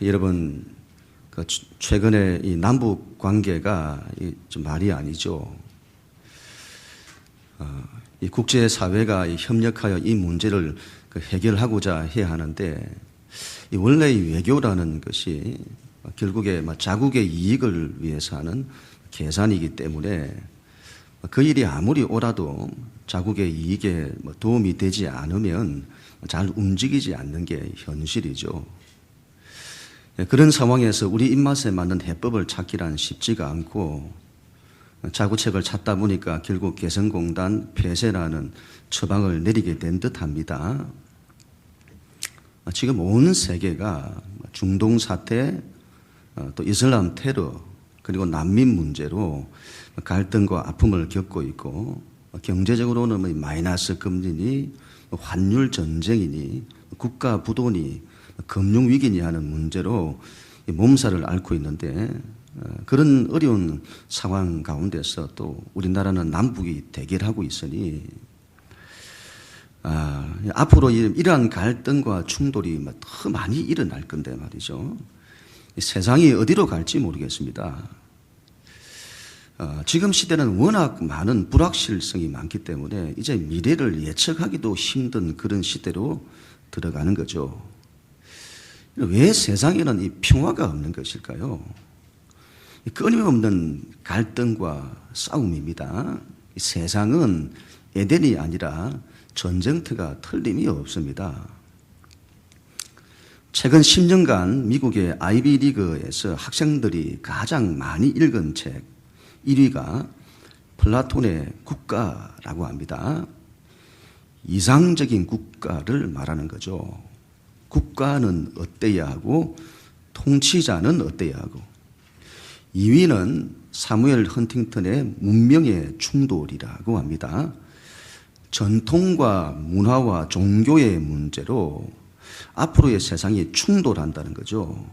여러분, 최근에 이 남북 관계가 좀 말이 아니죠. 이 국제사회가 협력하여 이 문제를 해결하고자 해야 하는데, 이 원래 이 외교라는 것이 결국에 자국의 이익을 위해서 하는 계산이기 때문에 그 일이 아무리 옳아도 자국의 이익에 도움이 되지 않으면 잘 움직이지 않는 게 현실이죠. 그런 상황에서 우리 입맛에 맞는 해법을 찾기란 쉽지가 않고 자구책을 찾다 보니까 결국 개성공단 폐쇄라는 처방을 내리게 된 듯합니다. 지금 온 세계가 중동 사태, 또 이슬람 테러, 그리고 난민 문제로 갈등과 아픔을 겪고 있고, 경제적으로는 마이너스 금리니 환율 전쟁이니 국가 부도니 금융 위기니 하는 문제로 몸살을 앓고 있는데, 그런 어려운 상황 가운데서 또 우리나라는 남북이 대결하고 있으니 앞으로 이러한 갈등과 충돌이 더 많이 일어날 건데 말이죠. 세상이 어디로 갈지 모르겠습니다. 지금 시대는 워낙 많은 불확실성이 많기 때문에 이제 미래를 예측하기도 힘든 그런 시대로 들어가는 거죠. 왜 세상에는 이 평화가 없는 것일까요? 끊임없는 갈등과 싸움입니다. 세상은 에덴이 아니라 전쟁터가 틀림이 없습니다. 최근 10년간 미국의 아이비리그에서 학생들이 가장 많이 읽은 책 1위가 플라톤의 국가라고 합니다. 이상적인 국가를 말하는 거죠. 국가는 어때야 하고 통치자는 어때야 하고. 2위는 사무엘 헌팅턴의 문명의 충돌이라고 합니다. 전통과 문화와 종교의 문제로 앞으로의 세상이 충돌한다는 거죠.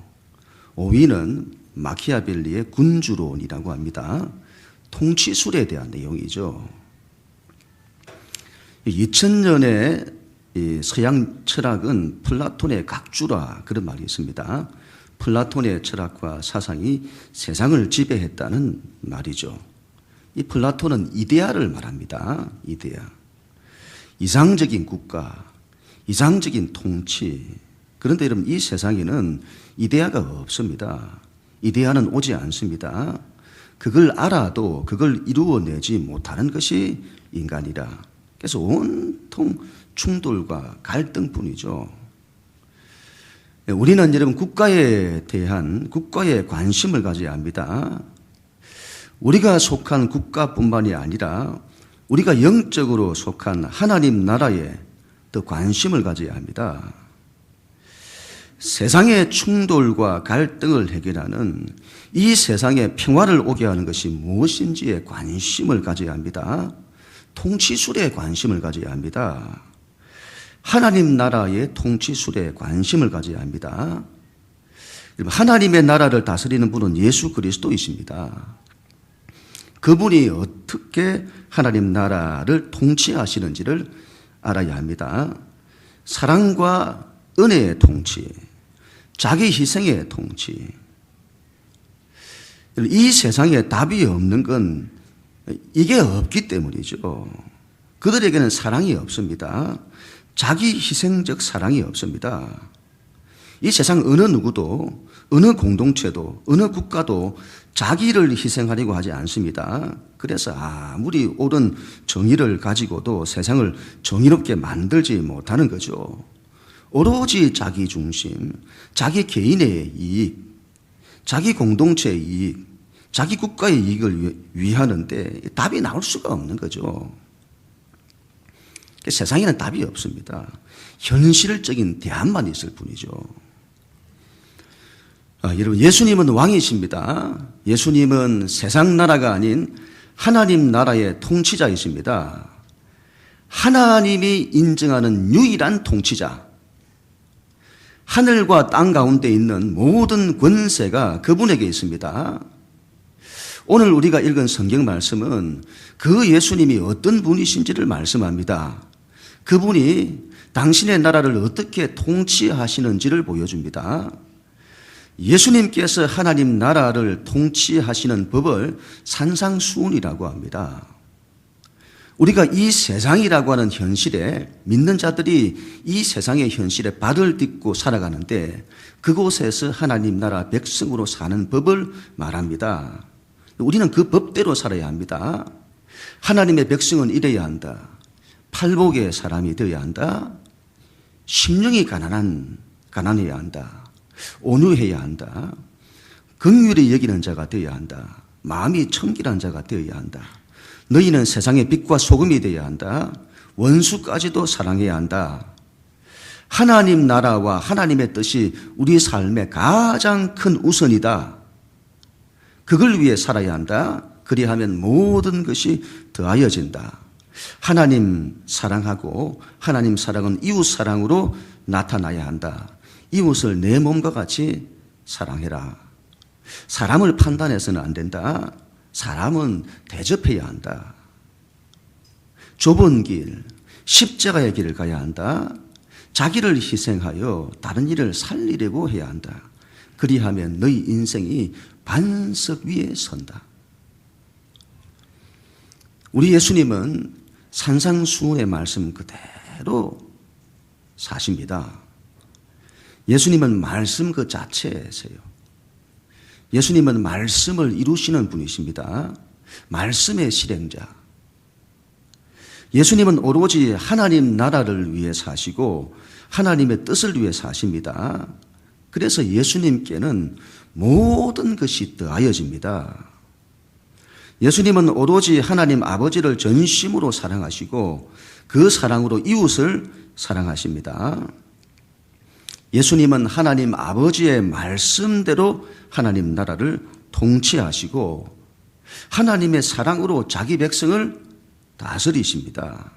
5위는 마키아벨리의 군주론이라고 합니다. 통치술에 대한 내용이죠. 2000년에 서양 철학은 플라톤의 각주라 그런 말이 있습니다. 플라톤의 철학과 사상이 세상을 지배했다는 말이죠. 이 플라톤은 이데아를 말합니다. 이데아. 이상적인 국가, 이상적인 통치. 그런데 여러분, 이 세상에는 이데아가 없습니다. 이데아는 오지 않습니다. 그걸 알아도 그걸 이루어내지 못하는 것이 인간이라. 그래서 온통 충돌과 갈등뿐이죠. 우리는 여러분 국가에 대한 국가에 관심을 가져야 합니다. 우리가 속한 국가뿐만이 아니라 우리가 영적으로 속한 하나님 나라에 더 관심을 가져야 합니다. 세상의 충돌과 갈등을 해결하는 이 세상에 평화를 오게 하는 것이 무엇인지에 관심을 가져야 합니다. 통치술에 관심을 가져야 합니다. 하나님 나라의 통치술에 관심을 가져야 합니다. 하나님의 나라를 다스리는 분은 예수 그리스도이십니다. 그분이 어떻게 하나님 나라를 통치하시는지를 알아야 합니다. 사랑과 은혜의 통치, 자기 희생의 통치. 이 세상에 답이 없는 건 이게 없기 때문이죠. 그들에게는 사랑이 없습니다. 자기 희생적 사랑이 없습니다. 이 세상 어느 누구도, 어느 공동체도, 어느 국가도 자기를 희생하려고 하지 않습니다. 그래서 아무리 옳은 정의를 가지고도 세상을 정의롭게 만들지 못하는 거죠. 오로지 자기 중심, 자기 개인의 이익, 자기 공동체의 이익, 자기 국가의 이익을 위하는데 답이 나올 수가 없는 거죠. 세상에는 답이 없습니다. 현실적인 대안만 있을 뿐이죠. 여러분, 예수님은 왕이십니다. 예수님은 세상 나라가 아닌 하나님 나라의 통치자이십니다. 하나님이 인정하는 유일한 통치자. 하늘과 땅 가운데 있는 모든 권세가 그분에게 있습니다. 오늘 우리가 읽은 성경 말씀은 그 예수님이 어떤 분이신지를 말씀합니다. 그분이 당신의 나라를 어떻게 통치하시는지를 보여줍니다. 예수님께서 하나님 나라를 통치하시는 법을 산상수훈이라고 합니다. 우리가 이 세상이라고 하는 현실에, 믿는 자들이 이 세상의 현실에 발을 딛고 살아가는데 그곳에서 하나님 나라 백성으로 사는 법을 말합니다. 우리는 그 법대로 살아야 합니다. 하나님의 백성은 이래야 한다. 팔복의 사람이 되어야 한다. 심령이 가난해야 한다. 온유해야 한다. 긍휼히 여기는 자가 되어야 한다. 마음이 청결한 자가 되어야 한다. 너희는 세상의 빛과 소금이 되어야 한다. 원수까지도 사랑해야 한다. 하나님 나라와 하나님의 뜻이 우리 삶의 가장 큰 우선이다. 그걸 위해 살아야 한다. 그리하면 모든 것이 더하여진다. 하나님 사랑하고 하나님 사랑은 이웃 사랑으로 나타나야 한다. 이웃을 내 몸과 같이 사랑해라. 사람을 판단해서는 안 된다. 사람은 대접해야 한다. 좁은 길, 십자가의 길을 가야 한다. 자기를 희생하여 다른 일을 살리려고 해야 한다. 그리하면 너희 인생이 반석 위에 선다. 우리 예수님은 산상수훈의 말씀 그대로 사십니다. 예수님은 말씀 그 자체세요. 예수님은 말씀을 이루시는 분이십니다. 말씀의 실행자. 예수님은 오로지 하나님 나라를 위해 사시고 하나님의 뜻을 위해 사십니다. 그래서 예수님께는 모든 것이 더하여집니다. 예수님은 오로지 하나님 아버지를 전심으로 사랑하시고 그 사랑으로 이웃을 사랑하십니다. 예수님은 하나님 아버지의 말씀대로 하나님 나라를 통치하시고 하나님의 사랑으로 자기 백성을 다스리십니다.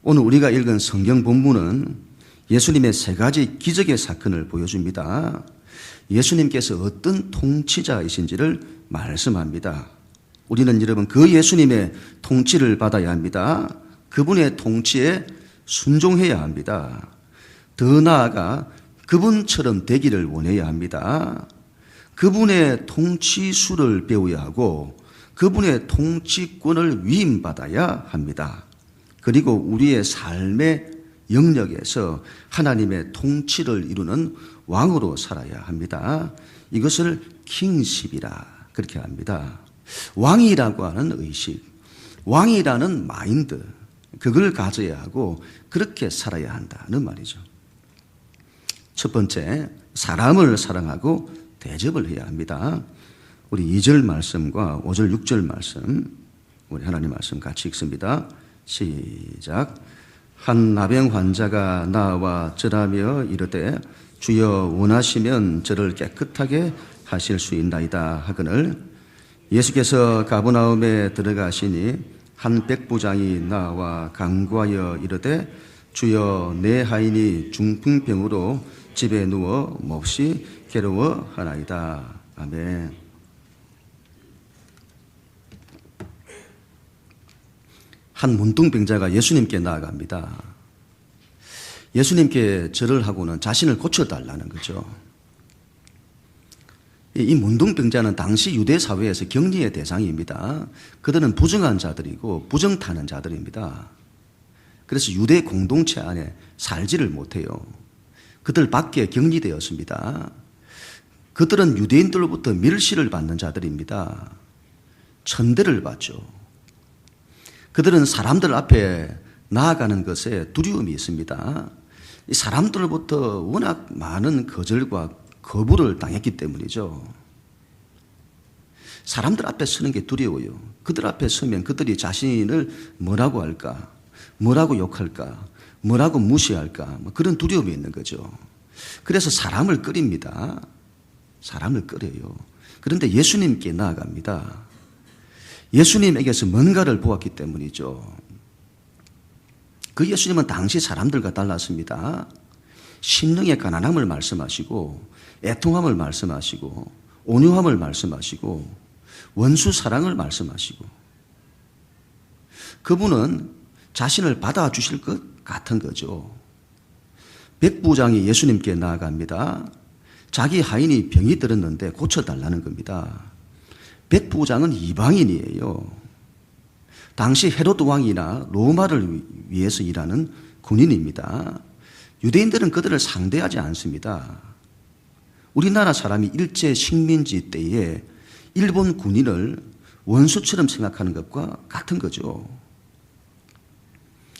오늘 우리가 읽은 성경 본문은 예수님의 세 가지 기적의 사건을 보여줍니다. 예수님께서 어떤 통치자이신지를 말씀합니다. 우리는 여러분 그 예수님의 통치를 받아야 합니다. 그분의 통치에 순종해야 합니다. 더 나아가 그분처럼 되기를 원해야 합니다. 그분의 통치수를 배워야 하고 그분의 통치권을 위임받아야 합니다. 그리고 우리의 삶의 영역에서 하나님의 통치를 이루는 왕으로 살아야 합니다. 이것을 킹십이라 그렇게 합니다. 왕이라고 하는 의식, 왕이라는 마인드, 그걸 가져야 하고 그렇게 살아야 한다는 말이죠. 첫 번째, 사람을 사랑하고 대접을 해야 합니다. 우리 2절 말씀과 5절, 6절 말씀, 우리 하나님 말씀 같이 읽습니다. 시작. 한 나병 환자가 나와 절하며 이르되 주여 원하시면 저를 깨끗하게 하실 수 있나이다 하거늘 예수께서 가버나움에 들어가시니 한 백부장이 나와 간구하여 이르되 주여 내 하인이 중풍병으로 집에 누워 몹시 괴로워하나이다. 아멘. 한 문둥병자가 예수님께 나아갑니다. 예수님께 절을 하고는 자신을 고쳐달라는 거죠. 이 문둥병자는 당시 유대 사회에서 격리의 대상입니다. 그들은 부정한 자들이고 부정 타는 자들입니다. 그래서 유대 공동체 안에 살지를 못해요. 그들 밖에 격리되었습니다. 그들은 유대인들로부터 멸시를 받는 자들입니다. 천대를 받죠. 그들은 사람들 앞에 나아가는 것에 두려움이 있습니다. 이 사람들로부터 워낙 많은 거절과 거부를 당했기 때문이죠. 사람들 앞에 서는 게 두려워요. 그들 앞에 서면 그들이 자신을 뭐라고 할까, 뭐라고 욕할까, 뭐라고 무시할까, 그런 두려움이 있는 거죠. 그래서 사람을 꺼립니다. 사람을 꺼려요. 그런데 예수님께 나아갑니다. 예수님에게서 뭔가를 보았기 때문이죠. 그 예수님은 당시 사람들과 달랐습니다. 심령의 가난함을 말씀하시고 애통함을 말씀하시고 온유함을 말씀하시고 원수 사랑을 말씀하시고 그분은 자신을 받아주실 것 같은 거죠. 백부장이 예수님께 나아갑니다. 자기 하인이 병이 들었는데 고쳐달라는 겁니다. 백부장은 이방인이에요. 당시 헤로드 왕이나 로마를 위해서 일하는 군인입니다. 유대인들은 그들을 상대하지 않습니다. 우리나라 사람이 일제 식민지 때에 일본 군인을 원수처럼 생각하는 것과 같은 거죠.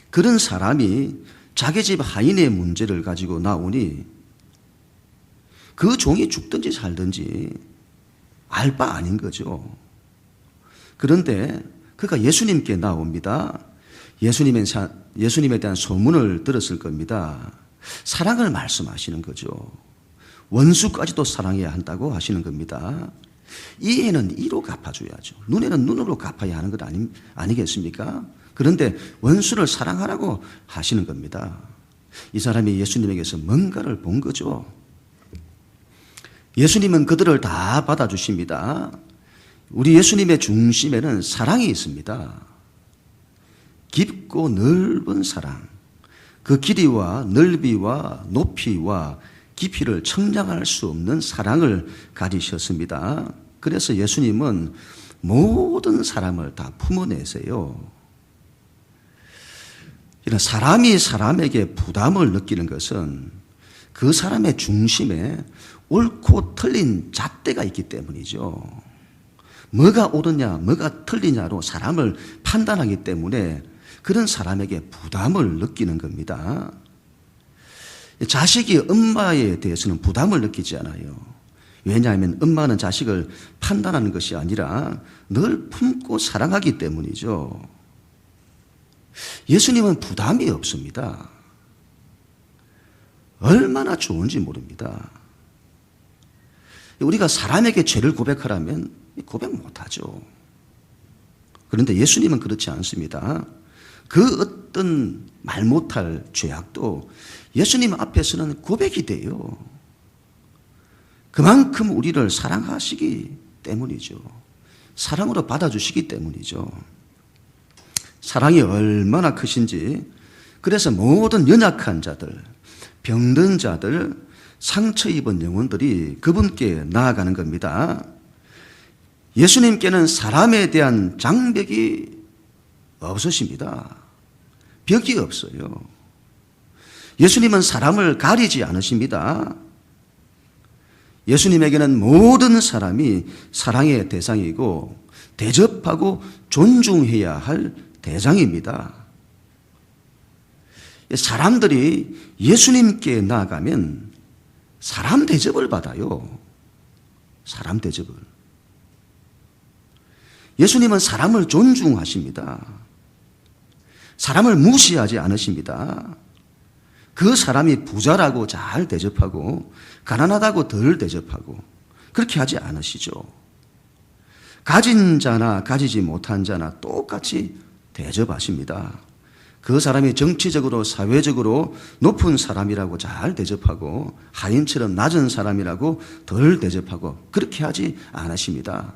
그런 사람이 자기 집 하인의 문제를 가지고 나오니 그 종이 죽든지 살든지 알 바 아닌 거죠. 그런데 그가 예수님께 나옵니다. 예수님에 대한 소문을 들었을 겁니다. 사랑을 말씀하시는 거죠. 원수까지도 사랑해야 한다고 하시는 겁니다. 이에는 이로 갚아줘야죠. 눈에는 눈으로 갚아야 하는 것 아니겠습니까? 그런데 원수를 사랑하라고 하시는 겁니다. 이 사람이 예수님에게서 뭔가를 본 거죠. 예수님은 그들을 다 받아주십니다. 우리 예수님의 중심에는 사랑이 있습니다. 깊고 넓은 사랑. 그 길이와 넓이와 높이와 깊이를 청량할 수 없는 사랑을 가지셨습니다. 그래서 예수님은 모든 사람을 다 품어내세요. 이런 사람이 사람에게 부담을 느끼는 것은 그 사람의 중심에 옳고 틀린 잣대가 있기 때문이죠. 뭐가 옳으냐, 뭐가 틀리냐로 사람을 판단하기 때문에 그런 사람에게 부담을 느끼는 겁니다. 자식이 엄마에 대해서는 부담을 느끼지 않아요. 왜냐하면 엄마는 자식을 판단하는 것이 아니라 늘 품고 사랑하기 때문이죠. 예수님은 부담이 없습니다. 얼마나 좋은지 모릅니다. 우리가 사람에게 죄를 고백하라면 고백 못하죠. 그런데 예수님은 그렇지 않습니다. 그 어떤 말 못할 죄악도 예수님 앞에서는 고백이 돼요. 그만큼 우리를 사랑하시기 때문이죠. 사랑으로 받아주시기 때문이죠. 사랑이 얼마나 크신지, 그래서 모든 연약한 자들, 병든 자들, 상처 입은 영혼들이 그분께 나아가는 겁니다. 예수님께는 사람에 대한 장벽이 없으십니다. 벽이 없어요. 예수님은 사람을 가리지 않으십니다. 예수님에게는 모든 사람이 사랑의 대상이고 대접하고 존중해야 할 대상입니다. 사람들이 예수님께 나아가면 사람 대접을 받아요. 사람 대접을. 예수님은 사람을 존중하십니다. 사람을 무시하지 않으십니다. 그 사람이 부자라고 잘 대접하고 가난하다고 덜 대접하고 그렇게 하지 않으시죠. 가진 자나 가지지 못한 자나 똑같이 대접하십니다. 그 사람이 정치적으로 사회적으로 높은 사람이라고 잘 대접하고 하인처럼 낮은 사람이라고 덜 대접하고 그렇게 하지 않으십니다.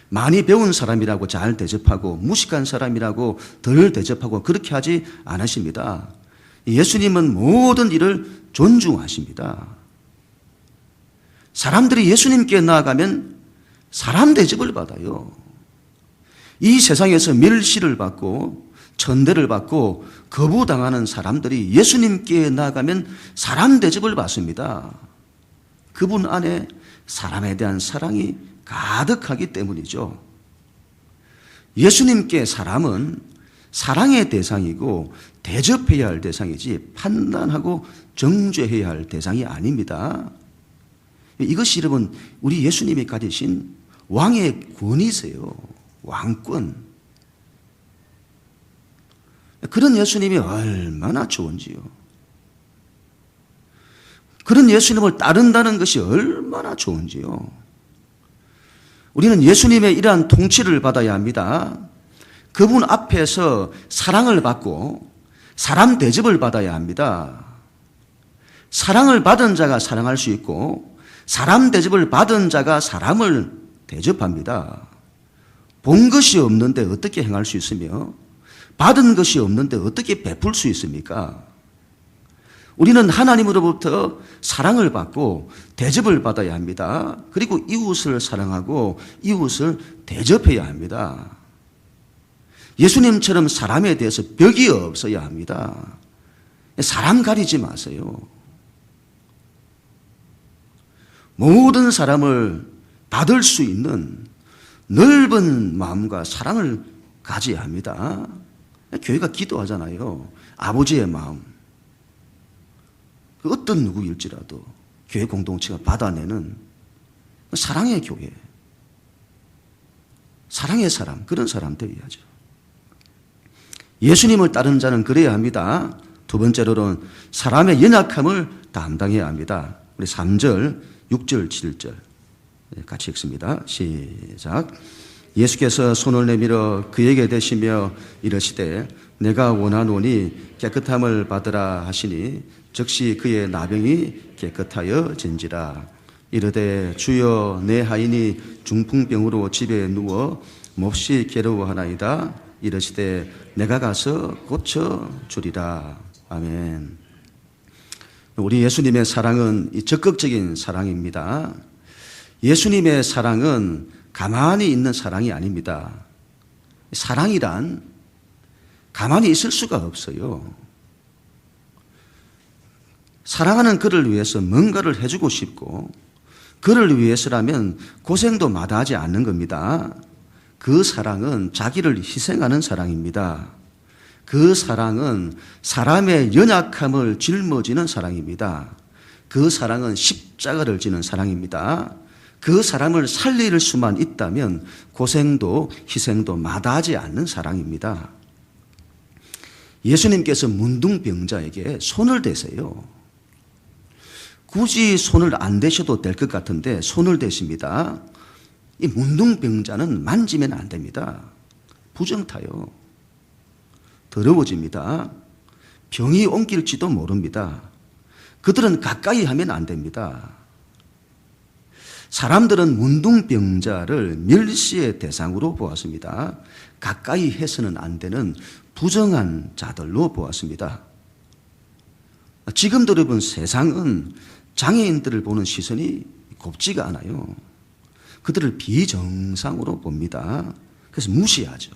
많이 배운 사람이라고 잘 대접하고 무식한 사람이라고 덜 대접하고 그렇게 하지 않으십니다. 예수님은 모든 일을 존중하십니다. 사람들이 예수님께 나아가면 사람 대접을 받아요. 이 세상에서 멸시를 받고 천대를 받고 거부당하는 사람들이 예수님께 나아가면 사람 대접을 받습니다. 그분 안에 사람에 대한 사랑이 가득하기 때문이죠. 예수님께 사람은 사랑의 대상이고 대접해야 할 대상이지 판단하고 정죄해야 할 대상이 아닙니다. 이것이 여러분 우리 예수님이 가지신 왕의 권위세요. 왕권. 그런 예수님이 얼마나 좋은지요. 그런 예수님을 따른다는 것이 얼마나 좋은지요. 우리는 예수님의 이러한 통치를 받아야 합니다. 그분 앞에서 사랑을 받고 사람 대접을 받아야 합니다. 사랑을 받은 자가 사랑할 수 있고 사람 대접을 받은 자가 사람을 대접합니다. 본 것이 없는데 어떻게 행할 수 있으며 받은 것이 없는데 어떻게 베풀 수 있습니까? 우리는 하나님으로부터 사랑을 받고 대접을 받아야 합니다. 그리고 이웃을 사랑하고 이웃을 대접해야 합니다. 예수님처럼 사람에 대해서 벽이 없어야 합니다. 사람 가리지 마세요. 모든 사람을 받을 수 있는 넓은 마음과 사랑을 가져야 합니다. 교회가 기도하잖아요. 아버지의 마음. 어떤 누구일지라도 교회 공동체가 받아내는 사랑의 교회, 사랑의 사람, 그런 사람 되어야죠. 예수님을 따르는 자는 그래야 합니다. 두 번째로는 사람의 연약함을 담당해야 합니다. 우리 3절, 6절, 7절 같이 읽습니다. 시작. 예수께서 손을 내밀어 그에게 대시며 이르시되 내가 원하노니 깨끗함을 받으라 하시니 즉시 그의 나병이 깨끗하여 진지라. 이르되 주여 내 하인이 중풍병으로 집에 누워 몹시 괴로워하나이다. 이르시되 내가 가서 고쳐 주리라. 아멘. 우리 예수님의 사랑은 적극적인 사랑입니다. 예수님의 사랑은 가만히 있는 사랑이 아닙니다. 사랑이란 가만히 있을 수가 없어요. 사랑하는 그를 위해서 뭔가를 해주고 싶고 그를 위해서라면 고생도 마다하지 않는 겁니다. 그 사랑은 자기를 희생하는 사랑입니다. 그 사랑은 사람의 연약함을 짊어지는 사랑입니다. 그 사랑은 십자가를 지는 사랑입니다. 그 사람을 살릴 수만 있다면 고생도 희생도 마다하지 않는 사랑입니다. 예수님께서 문둥병자에게 손을 대세요. 굳이 손을 안 대셔도 될 것 같은데 손을 대십니다. 이 문둥병자는 만지면 안 됩니다. 부정타요. 더러워집니다. 병이 옮길지도 모릅니다. 그들은 가까이 하면 안 됩니다. 사람들은 문둥병자를 멸시의 대상으로 보았습니다. 가까이 해서는 안 되는 부정한 자들로 보았습니다. 지금도 여러분 세상은 장애인들을 보는 시선이 곱지가 않아요. 그들을 비정상으로 봅니다. 그래서 무시하죠.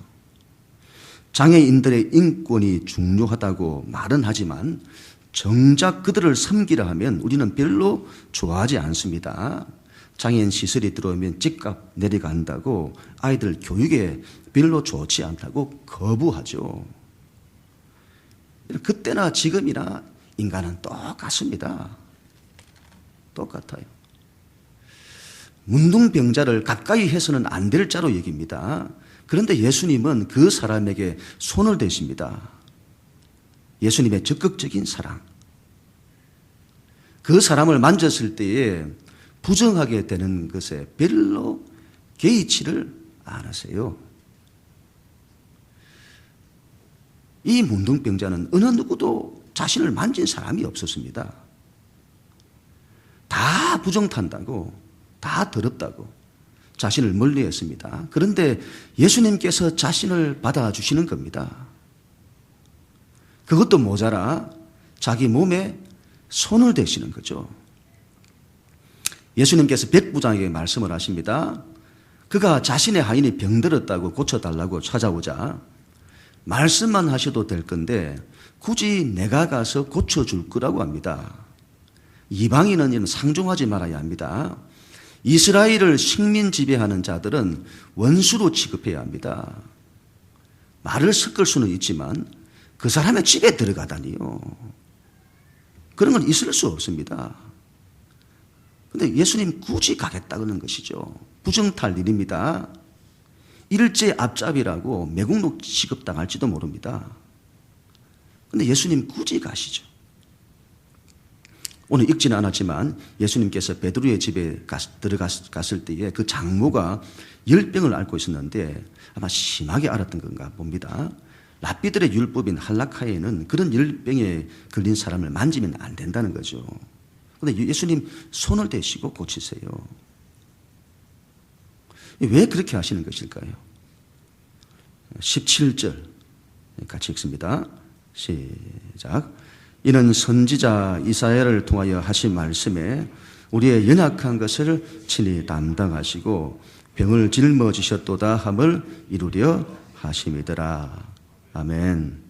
장애인들의 인권이 중요하다고 말은 하지만 정작 그들을 섬기려 하면 우리는 별로 좋아하지 않습니다. 장애인 시설이 들어오면 집값 내려간다고 아이들 교육에 별로 좋지 않다고 거부하죠. 그때나 지금이나 인간은 똑같습니다. 똑같아요. 문둥병자를 가까이 해서는 안 될 자로 여깁니다. 그런데 예수님은 그 사람에게 손을 대십니다. 예수님의 적극적인 사랑. 그 사람을 만졌을 때에 부정하게 되는 것에 별로 개의치를 않으세요. 이 문둥병자는 어느 누구도 자신을 만진 사람이 없었습니다. 다 부정탄다고, 다 더럽다고 자신을 멀리했습니다. 그런데 예수님께서 자신을 받아주시는 겁니다. 그것도 모자라 자기 몸에 손을 대시는 거죠. 예수님께서 백부장에게 말씀을 하십니다. 그가 자신의 하인이 병들었다고 고쳐달라고 찾아오자 말씀만 하셔도 될 건데 굳이 내가 가서 고쳐줄 거라고 합니다. 이방인은 상종하지 말아야 합니다. 이스라엘을 식민 지배하는 자들은 원수로 취급해야 합니다. 말을 섞을 수는 있지만 그 사람의 집에 들어가다니요. 그런 건 있을 수 없습니다. 그런데 예수님 굳이 가겠다는 것이죠. 부정탈 일입니다. 일제 앞잡이라고 매국노 취급당할지도 모릅니다. 그런데 예수님 굳이 가시죠. 오늘 읽지는 않았지만 예수님께서 베드로의 집에 들어갔을 때에 그 장모가 열병을 앓고 있었는데 아마 심하게 앓았던 건가 봅니다. 랍비들의 율법인 할라카에는 그런 열병에 걸린 사람을 만지면 안 된다는 거죠. 그런데 예수님 손을 대시고 고치세요. 왜 그렇게 하시는 것일까요? 17절 같이 읽습니다. 시작. 이는 선지자 이사야를 통하여 하신 말씀에 우리의 연약한 것을 친히 담당하시고 병을 짊어지셨도다 함을 이루려 하심이더라. 아멘.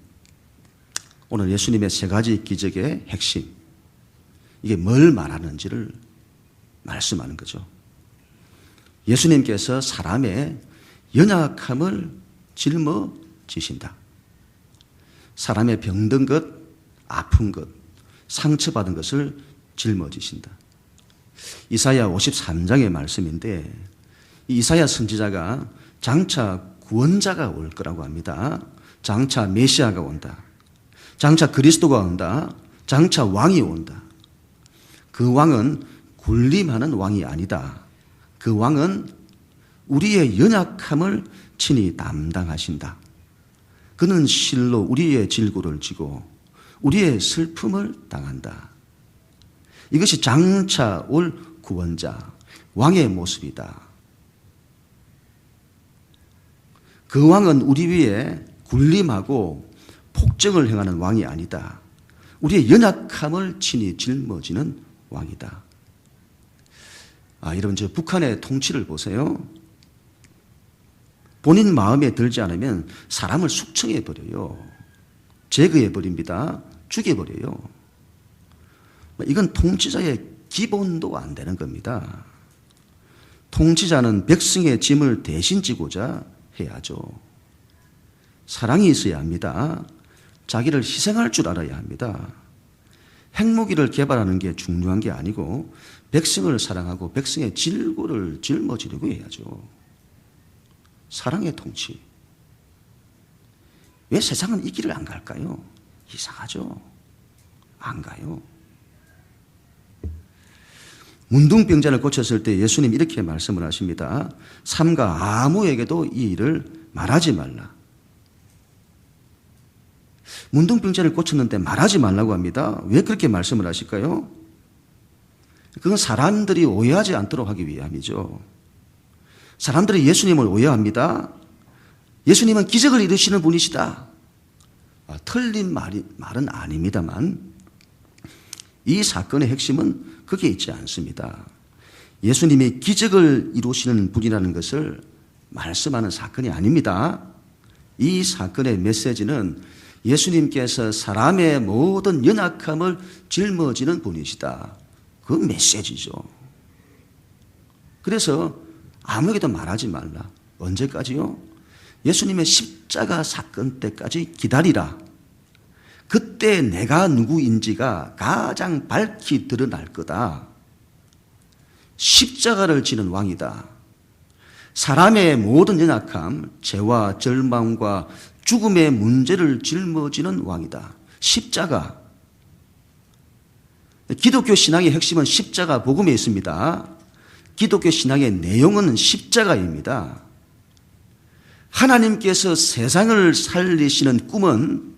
오늘 예수님의 세 가지 기적의 핵심, 이게 뭘 말하는지를 말씀하는 거죠. 예수님께서 사람의 연약함을 짊어지신다. 사람의 병든 것, 아픈 것, 상처받은 것을 짊어지신다. 이사야 53장의 말씀인데, 이 이사야 선지자가 장차 구원자가 올 거라고 합니다. 장차 메시아가 온다. 장차 그리스도가 온다. 장차 왕이 온다. 그 왕은 군림하는 왕이 아니다. 그 왕은 우리의 연약함을 친히 담당하신다. 그는 실로 우리의 질고를 지고 우리의 슬픔을 당한다. 이것이 장차 올 구원자, 왕의 모습이다. 그 왕은 우리 위에 군림하고 폭정을 행하는 왕이 아니다. 우리의 연약함을 친히 짊어지는 왕이다. 여러분, 저 북한의 통치를 보세요. 본인 마음에 들지 않으면 사람을 숙청해버려요. 제거해버립니다. 죽여버려요. 이건 통치자의 기본도 안 되는 겁니다. 통치자는 백성의 짐을 대신 지고자 해야죠. 사랑이 있어야 합니다. 자기를 희생할 줄 알아야 합니다. 핵무기를 개발하는 게 중요한 게 아니고 백성을 사랑하고 백성의 질고를 짊어지려고 해야죠. 사랑의 통치. 왜 세상은 이 길을 안 갈까요? 이상하죠? 안 가요. 문둥병자를 고쳤을 때 예수님 이렇게 말씀을 하십니다. 삼가 아무에게도 이 일을 말하지 말라. 문둥병자를 고쳤는데 말하지 말라고 합니다. 왜 그렇게 말씀을 하실까요? 그건 사람들이 오해하지 않도록 하기 위함이죠. 사람들이 예수님을 오해합니다. 예수님은 기적을 이루시는 분이시다. 틀린 말은 아닙니다만 이 사건의 핵심은 그게 있지 않습니다. 예수님이 기적을 이루시는 분이라는 것을 말씀하는 사건이 아닙니다. 이 사건의 메시지는 예수님께서 사람의 모든 연약함을 짊어지는 분이시다. 그 메시지죠. 그래서 아무에게도 말하지 말라. 언제까지요? 예수님의 십자가 사건 때까지 기다리라. 그때 내가 누구인지가 가장 밝히 드러날 거다. 십자가를 지는 왕이다. 사람의 모든 연약함, 죄와 절망과 죽음의 문제를 짊어지는 왕이다. 십자가. 기독교 신앙의 핵심은 십자가 복음에 있습니다. 기독교 신앙의 내용은 십자가입니다. 하나님께서 세상을 살리시는 꿈은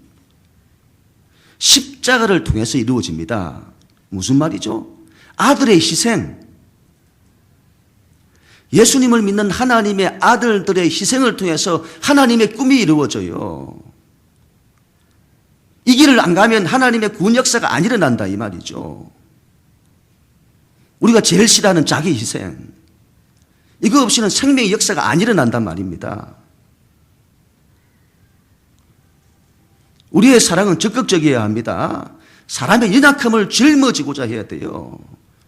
십자가를 통해서 이루어집니다. 무슨 말이죠? 아들의 희생. 예수님을 믿는 하나님의 아들들의 희생을 통해서 하나님의 꿈이 이루어져요. 이 길을 안 가면 하나님의 구원 역사가 안 일어난다 이 말이죠. 우리가 제일 싫어하는 자기 희생. 이거 없이는 생명의 역사가 안 일어난단 말입니다. 우리의 사랑은 적극적이어야 합니다. 사람의 연약함을 짊어지고자 해야 돼요.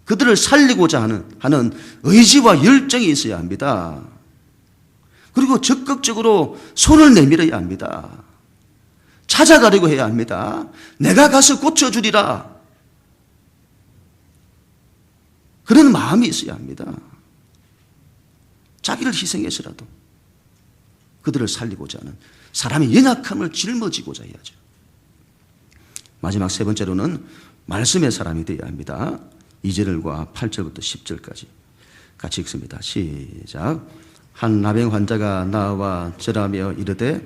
그들을 살리고자 하는 의지와 열정이 있어야 합니다. 그리고 적극적으로 손을 내밀어야 합니다. 찾아가려고 해야 합니다. 내가 가서 고쳐주리라. 그런 마음이 있어야 합니다. 자기를 희생해서라도 그들을 살리고자 하는 사람의 연약함을 짊어지고자 해야죠. 마지막 세 번째로는 말씀의 사람이 되어야 합니다. 2절과 8절부터 10절까지 같이 읽습니다. 시작. 한 나병 환자가 나와 절하며 이르되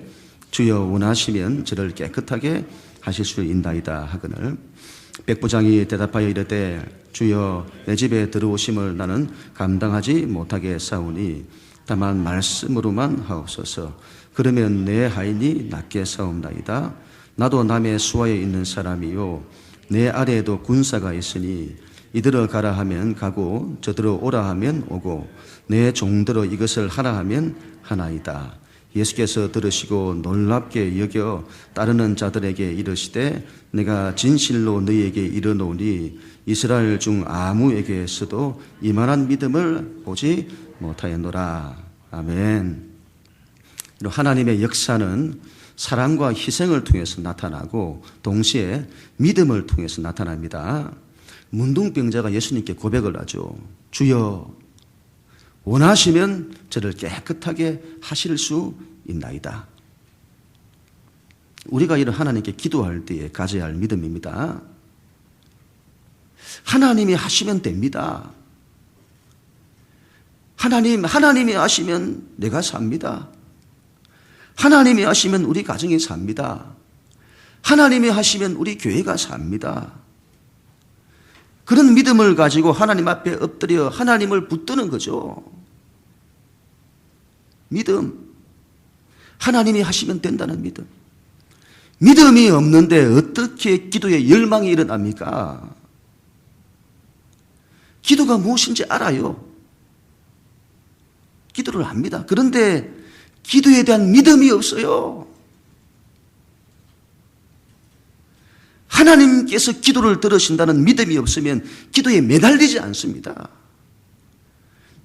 주여 원하시면 저를 깨끗하게 하실 수 있나이다 하거늘 백부장이 대답하여 이르되 주여 내 집에 들어오심을 나는 감당하지 못하게 싸우니 다만 말씀으로만 하옵소서. 그러면 내 하인이 낫게 싸움나이다. 나도 남의 수하에 있는 사람이요 내 아래에도 군사가 있으니 이들어 가라 하면 가고 저들어 오라 하면 오고 내 종들어 이것을 하라 하면 하나이다. 예수께서 들으시고 놀랍게 여겨 따르는 자들에게 이르시되 내가 진실로 너희에게 이르노니 이스라엘 중 아무에게서도 이만한 믿음을 보지 못하였노라. 아멘. 하나님의 역사는 사랑과 희생을 통해서 나타나고 동시에 믿음을 통해서 나타납니다. 문둥병자가 예수님께 고백을 하죠. 주여, 원하시면 저를 깨끗하게 하실 수 있나이다. 우리가 이런 하나님께 기도할 때에 가져야 할 믿음입니다. 하나님이 하시면 됩니다. 하나님이 하시면 내가 삽니다. 하나님이 하시면 우리 가정이 삽니다. 하나님이 하시면 우리 교회가 삽니다. 그런 믿음을 가지고 하나님 앞에 엎드려 하나님을 붙드는 거죠. 믿음. 하나님이 하시면 된다는 믿음. 믿음이 없는데 어떻게 기도에 열망이 일어납니까? 기도가 무엇인지 알아요. 기도를 합니다. 그런데 기도에 대한 믿음이 없어요. 하나님께서 기도를 들으신다는 믿음이 없으면 기도에 매달리지 않습니다.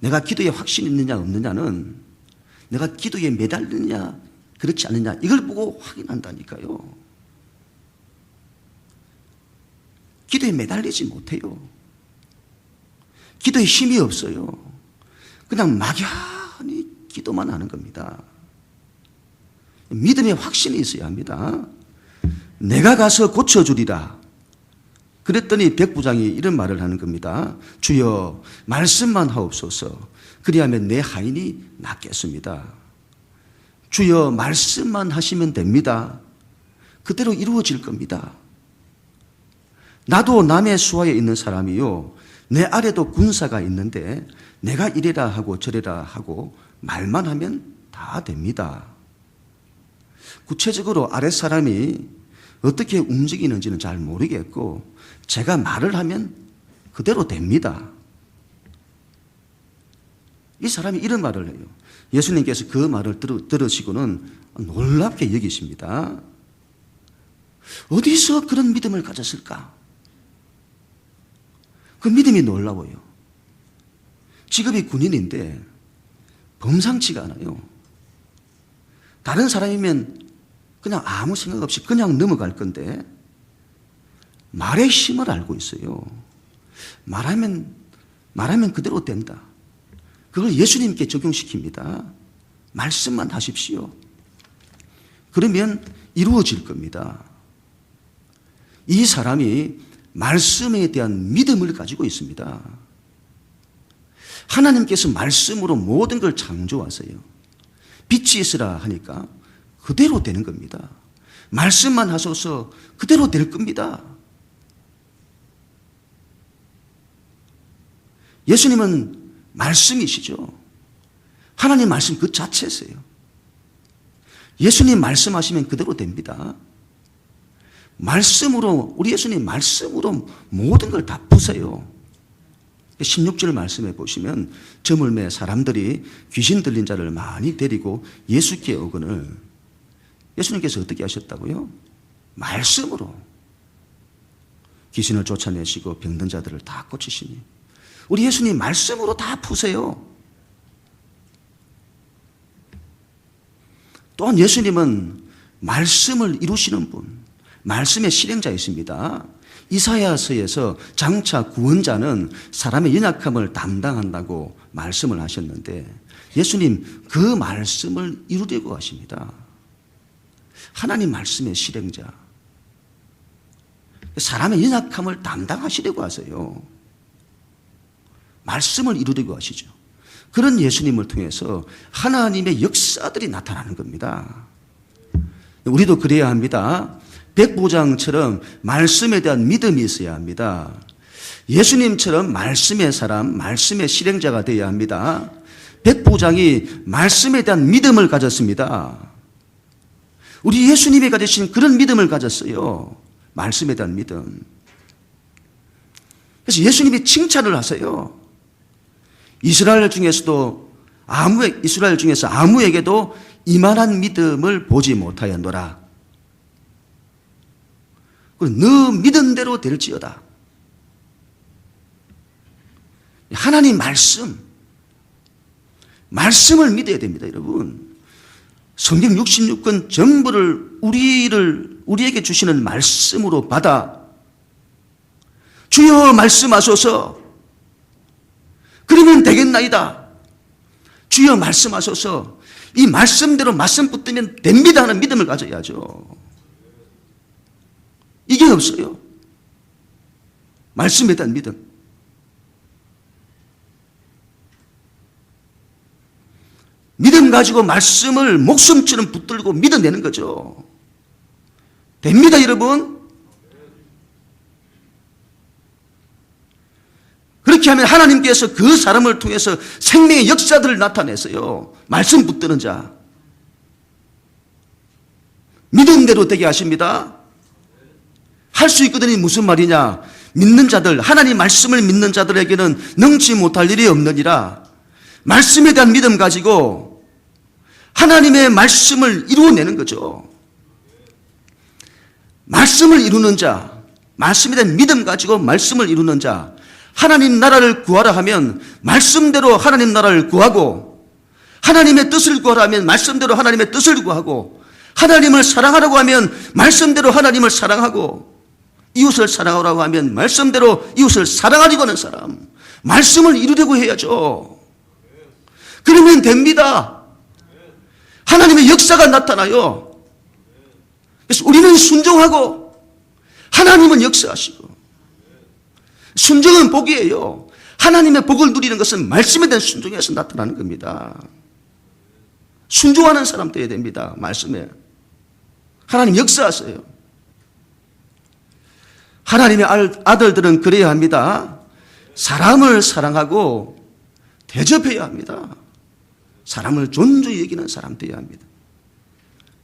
내가 기도에 확신이 있느냐 없느냐는 내가 기도에 매달리느냐 그렇지 않느냐 이걸 보고 확인한다니까요. 기도에 매달리지 못해요. 기도에 힘이 없어요. 그냥 막연히 기도만 하는 겁니다. 믿음의 확신이 있어야 합니다. 내가 가서 고쳐주리라. 그랬더니 백부장이 이런 말을 하는 겁니다. 주여, 말씀만 하옵소서. 그리하면 내 하인이 낫겠습니다. 주여, 말씀만 하시면 됩니다. 그대로 이루어질 겁니다. 나도 남의 수하에 있는 사람이요, 내 아래도 군사가 있는데 내가 이래라 하고 저래라 하고 말만 하면 다 됩니다. 구체적으로 아랫사람이 어떻게 움직이는지는 잘 모르겠고 제가 말을 하면 그대로 됩니다. 이 사람이 이런 말을 해요. 예수님께서 그 말을 들으시고는 놀랍게 여기십니다. 어디서 그런 믿음을 가졌을까? 그 믿음이 놀라워요. 직업이 군인인데 범상치가 않아요. 다른 사람이면 그냥 아무 생각 없이 그냥 넘어갈 건데 말의 힘을 알고 있어요. 말하면 그대로 된다. 그걸 예수님께 적용시킵니다. 말씀만 하십시오. 그러면 이루어질 겁니다. 이 사람이 말씀에 대한 믿음을 가지고 있습니다. 하나님께서 말씀으로 모든 걸 창조하세요. 빛이 있으라 하니까 그대로 되는 겁니다. 말씀만 하셔서 그대로 될 겁니다. 예수님은 말씀이시죠. 하나님 말씀 그 자체세요. 예수님 말씀하시면 그대로 됩니다. 말씀으로, 우리 예수님 말씀으로 모든 걸 다 푸세요. 16절 말씀에 보시면 저물매 사람들이 귀신 들린 자를 많이 데리고 예수께 오거늘 예수님께서 어떻게 하셨다고요? 말씀으로 귀신을 쫓아내시고 병든 자들을 다 고치시니 우리 예수님 말씀으로 다 푸세요. 또한 예수님은 말씀을 이루시는 분, 말씀의 실행자이십니다. 이사야서에서 장차 구원자는 사람의 연약함을 담당한다고 말씀을 하셨는데 예수님 그 말씀을 이루려고 하십니다. 하나님 말씀의 실행자, 사람의 연약함을 담당하시려고 하세요. 말씀을 이루려고 하시죠. 그런 예수님을 통해서 하나님의 역사들이 나타나는 겁니다. 우리도 그래야 합니다. 백부장처럼 말씀에 대한 믿음이 있어야 합니다. 예수님처럼 말씀의 사람, 말씀의 실행자가 되어야 합니다. 백부장이 말씀에 대한 믿음을 가졌습니다. 우리 예수님이 가지신 그런 믿음을 가졌어요. 말씀에 대한 믿음. 그래서 예수님이 칭찬을 하세요. 이스라엘 중에서 아무에게도 이만한 믿음을 보지 못하였노라. 그리고 너 믿은 대로 될지어다. 하나님 말씀을 믿어야 됩니다, 여러분. 성경 66권 전부를 우리에게 주시는 말씀으로 받아 주여 말씀하소서 그러면 되겠나이다. 주여 말씀하소서 이 말씀대로 말씀 붙들면 됩니다 하는 믿음을 가져야죠. 이게 없어요. 말씀에 대한 믿음. 믿음 가지고 말씀을 목숨처럼 붙들고 믿어내는 거죠. 됩니다, 여러분. 그렇게 하면 하나님께서 그 사람을 통해서 생명의 역사들을 나타내서요. 말씀 붙드는 자. 믿은 대로 되게 하십니다. 할 수 있거든요. 무슨 말이냐. 믿는 자들, 하나님 말씀을 믿는 자들에게는 능치 못할 일이 없느니라. 말씀에 대한 믿음 가지고 하나님의 말씀을 이루어내는 거죠. 말씀을 이루는 자, 말씀에 대한 믿음 가지고 말씀을 이루는 자, 하나님 나라를 구하라 하면 말씀대로 하나님 나라를 구하고, 하나님의 뜻을 구하라 하면 말씀대로 하나님의 뜻을 구하고, 하나님을 사랑하라고 하면 말씀대로 하나님을 사랑하고, 이웃을 사랑하라고 하면 말씀대로 이웃을 사랑하려고 하는 사람, 말씀을 이루려고 해야죠. 그러면 됩니다. 하나님의 역사가 나타나요. 그래서 우리는 순종하고 하나님은 역사하시고, 순종은 복이에요. 하나님의 복을 누리는 것은 말씀에 대한 순종에서 나타나는 겁니다. 순종하는 사람 되어야 됩니다. 말씀에. 하나님 역사하세요. 하나님의 아들들은 그래야 합니다. 사람을 사랑하고 대접해야 합니다. 사람을 존중히 여기는 사람 되어야 합니다.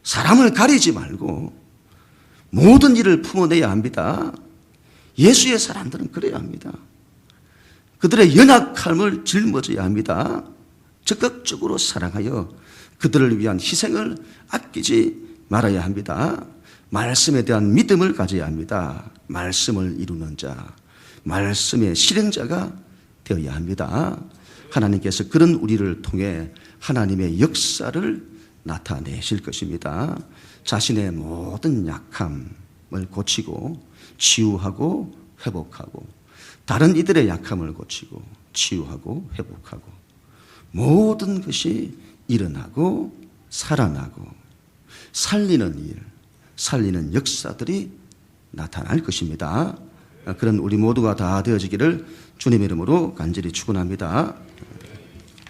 사람을 가리지 말고 모든 일을 품어내야 합니다. 예수의 사람들은 그래야 합니다. 그들의 연약함을 짊어져야 합니다. 적극적으로 사랑하여 그들을 위한 희생을 아끼지 말아야 합니다. 말씀에 대한 믿음을 가져야 합니다. 말씀을 이루는 자, 말씀의 실행자가 되어야 합니다. 하나님께서 그런 우리를 통해 하나님의 역사를 나타내실 것입니다. 자신의 모든 약함을 고치고 치유하고 회복하고, 다른 이들의 약함을 고치고 치유하고 회복하고, 모든 것이 일어나고 살아나고 살리는 일, 살리는 역사들이 나타날 것입니다. 그런 우리 모두가 다 되어지기를 주님의 이름으로 간절히 축원합니다.